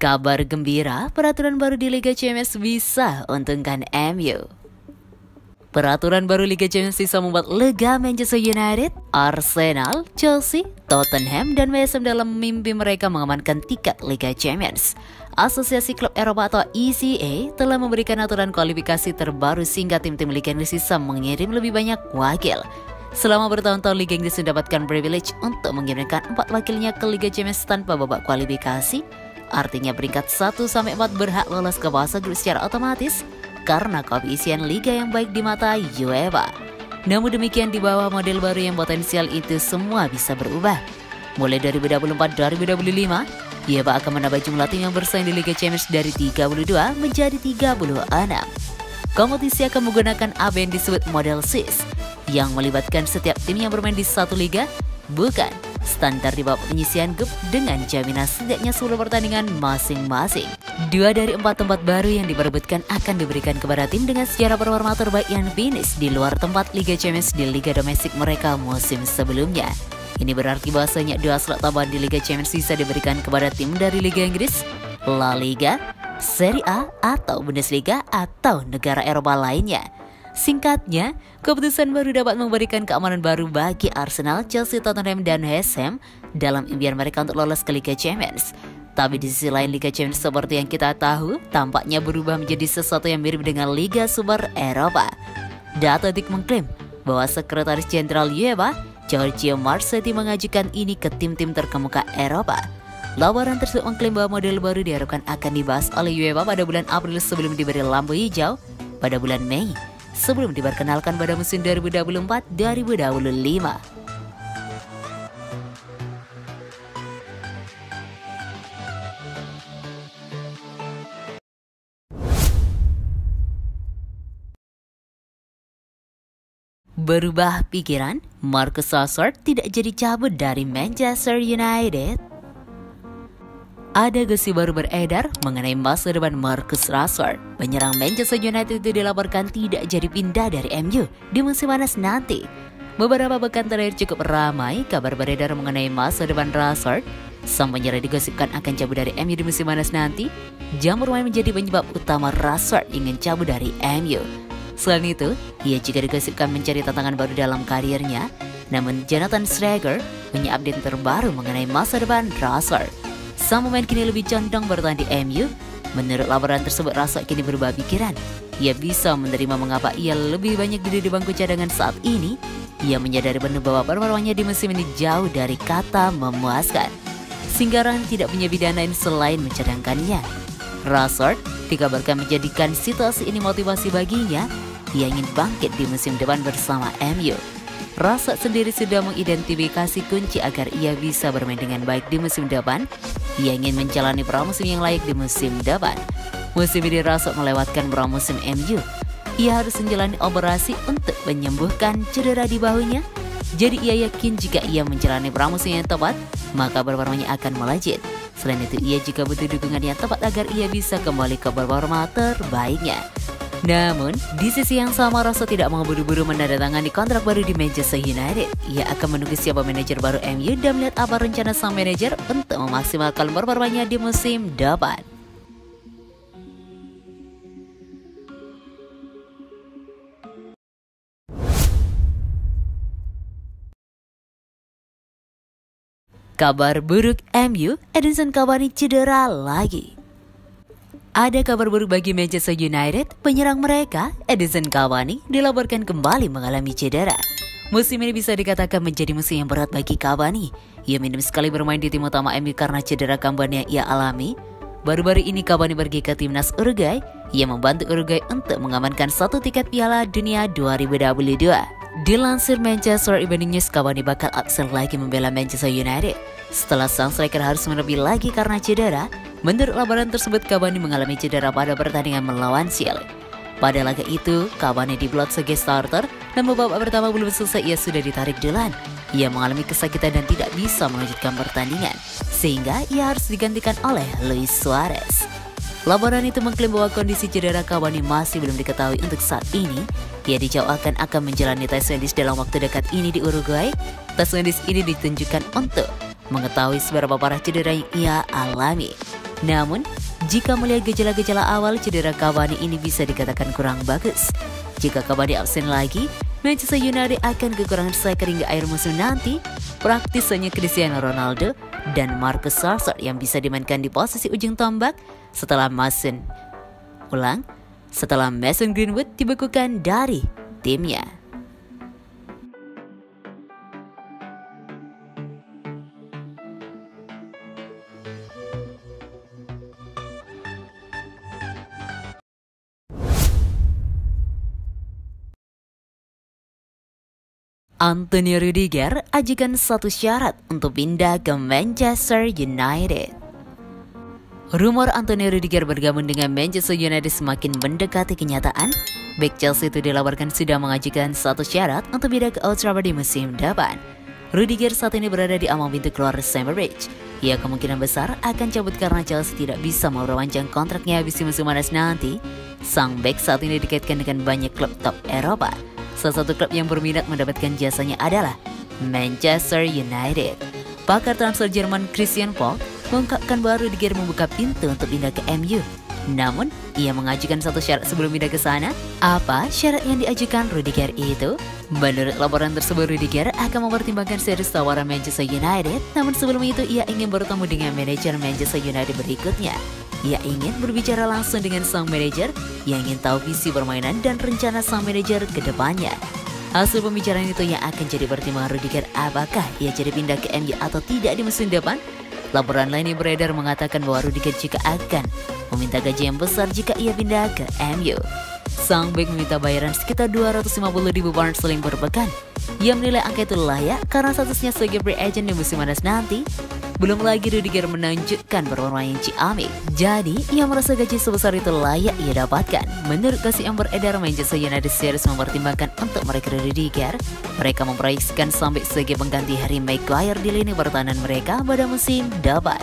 Kabar gembira, peraturan baru di Liga Champions bisa untungkan MU. Peraturan baru Liga Champions bisa membuat lega Manchester United, Arsenal, Chelsea, Tottenham, dan West Ham dalam mimpi mereka mengamankan tiket Liga Champions. Asosiasi Klub Eropa atau ECA telah memberikan aturan kualifikasi terbaru sehingga tim-tim Liga Inggris bisa mengirim lebih banyak wakil. Selama bertahun-tahun Liga Inggris mendapatkan privilege untuk mengirimkan 4 wakilnya ke Liga Champions tanpa babak kualifikasi. Artinya peringkat 1-4 berhak lolos ke fase grup secara otomatis karena koefisien liga yang baik di mata UEFA. Namun demikian di bawah model baru yang potensial itu semua bisa berubah. Mulai 2024-2025, UEFA akan menambah jumlah tim yang bersaing di Liga Champions dari 32 menjadi 36. Kompetisi akan menggunakan apa yang disebut model Swiss, yang melibatkan setiap tim yang bermain di satu liga, bukan standar di bawah penyisian grup dengan jaminan setidaknya 10 pertandingan masing-masing. 2 dari 4 tempat baru yang diperebutkan akan diberikan kepada tim dengan sejarah performa terbaik yang finish di luar tempat Liga Champions di liga domestik mereka musim sebelumnya. Ini berarti bahwasanya 2 slot tambahan di Liga Champions bisa diberikan kepada tim dari Liga Inggris, La Liga, Serie A atau Bundesliga atau negara Eropa lainnya. Singkatnya, keputusan baru dapat memberikan keamanan baru bagi Arsenal, Chelsea, Tottenham, dan West Ham dalam impian mereka untuk lolos ke Liga Champions. Tapi di sisi lain Liga Champions seperti yang kita tahu tampaknya berubah menjadi sesuatu yang mirip dengan Liga Super Eropa. The Athletic mengklaim bahwa Sekretaris Jenderal UEFA, Giorgio Marchetti, mengajukan ini ke tim-tim terkemuka Eropa. Laporan tersebut mengklaim bahwa model baru diharapkan akan dibahas oleh UEFA pada bulan April sebelum diberi lampu hijau pada bulan Mei, sebelum diperkenalkan pada musim 2024-2025. Berubah pikiran, Marcus Rashford tidak jadi cabut dari Manchester United. Ada gosip baru beredar mengenai masa depan Marcus Rashford. Penyerang Manchester United itu dilaporkan tidak jadi pindah dari MU di musim panas nanti. Beberapa pekan terakhir cukup ramai kabar beredar mengenai masa depan Rashford. Sang penyerang digosipkan akan cabut dari MU di musim panas nanti. Jam bermain menjadi penyebab utama Rashford ingin cabut dari MU. Selain itu, ia juga digosipkan mencari tantangan baru dalam karirnya. Namun Jonathan Schrager punya update terbaru mengenai masa depan Rashford. Sang pemain kini lebih condong bertahan di MU. Menurut laporan tersebut, Rashford kini berubah pikiran. Ia bisa menerima mengapa ia lebih banyak duduk di bangku cadangan saat ini. Ia menyadari penuh bahwa performanya di musim ini jauh dari kata memuaskan. Singgaran tidak punya pilihan lain selain mencadangkannya. Rashford dikabarkan menjadikan situasi ini motivasi baginya. Ia ingin bangkit di musim depan bersama MU. Rashford sendiri sudah mengidentifikasi kunci agar ia bisa bermain dengan baik di musim depan. Ia ingin menjalani pramusim yang layak di musim depan. Musim ini Rashford melewatkan pramusim MU. Ia harus menjalani operasi untuk menyembuhkan cedera di bahunya. Jadi ia yakin jika ia menjalani pramusim yang tepat, maka performanya akan melejit. Selain itu, ia juga butuh dukungan yang tepat agar ia bisa kembali ke performa terbaiknya. Namun, di sisi yang sama Rashford tidak mau buru-buru menandatangani kontrak baru di Manchester United. Ia akan menunggu siapa manajer baru MU dan melihat apa rencana sang manajer untuk memaksimalkan performanya di musim depan. Kabar buruk MU, Edinson Cavani cedera lagi. Ada kabar buruk bagi Manchester United, penyerang mereka, Edinson Cavani, dilaporkan kembali mengalami cedera. Musim ini bisa dikatakan menjadi musim yang berat bagi Cavani. Ia minim sekali bermain di tim utama MU karena cedera kambuhan yang ia alami. Baru-baru ini Cavani pergi ke timnas Uruguay. Ia membantu Uruguay untuk mengamankan 1 tiket Piala Dunia 2022. Dilansir Manchester Evening News, Cavani bakal absen lagi membela Manchester United setelah sang striker harus menepi lagi karena cedera. Menurut laporan tersebut, Cavani mengalami cedera pada pertandingan melawan Chile. Pada laga itu, Cavani diplot sebagai starter, namun babak pertama belum selesai ia sudah ditarik duluan. Ia mengalami kesakitan dan tidak bisa melanjutkan pertandingan, sehingga ia harus digantikan oleh Luis Suarez. Laporan itu mengklaim bahwa kondisi cedera Cavani masih belum diketahui untuk saat ini. Ia dijadwalkan akan menjalani tes medis dalam waktu dekat ini di Uruguay. Tes medis ini ditunjukkan untuk mengetahui seberapa parah cedera yang ia alami. Namun, jika melihat gejala-gejala awal, cedera Cavani ini bisa dikatakan kurang bagus. Jika Cavani absen lagi, Manchester United akan kekurangan striker hingga akhir musim nanti. Praktis hanya Cristiano Ronaldo dan Marcus Rashford yang bisa dimainkan di posisi ujung tombak setelah Mason Greenwood dibekukan dari timnya. Antonio Rudiger ajukan satu syarat untuk pindah ke Manchester United. Rumor Antonio Rudiger bergabung dengan Manchester United semakin mendekati kenyataan. Bek Chelsea itu dilaporkan sudah mengajukan satu syarat untuk pindah ke Old Trafford di musim depan. Rudiger saat ini berada di ambang pintu keluar Stamford Bridge. Ia kemungkinan besar akan cabut karena Chelsea tidak bisa memperpanjang kontraknya habis musim panas nanti. Sang bek saat ini dikaitkan dengan banyak klub top Eropa. Salah satu klub yang berminat mendapatkan jasanya adalah Manchester United. Pakar transfer Jerman Christian Falk mengungkapkan bahwa Rudiger membuka pintu untuk pindah ke MU. Namun, ia mengajukan satu syarat sebelum pindah ke sana. Apa syarat yang diajukan Rudiger itu? Menurut laporan tersebut, Rudiger akan mempertimbangkan serius tawaran Manchester United. Namun sebelum itu, ia ingin bertemu dengan manajer Manchester United berikutnya. Ia ingin berbicara langsung dengan sang manajer yang ingin tahu visi permainan dan rencana sang manajer ke depannya. Hasil pembicaraan itu yang akan jadi pertimbangan Rudiger apakah ia jadi pindah ke MU atau tidak di musim depan. Laporan lain yang beredar mengatakan bahwa Rudiger juga akan meminta gaji yang besar jika ia pindah ke MU. Sang bek meminta bayaran sekitar 250.000 pound sterling per pekan. Ia menilai angka itu layak karena statusnya sebagai free agent di musim panas nanti. Belum lagi Rudiger menunjukkan performa yang ciamik. Jadi, ia merasa gaji sebesar itu layak ia dapatkan. Menurut gosip yang beredar, Manchester United serius mempertimbangkan untuk merekrut Rudiger. Mereka memproyeksikan sampai sebagai pengganti Harry Maguire di lini pertahanan mereka pada musim depan.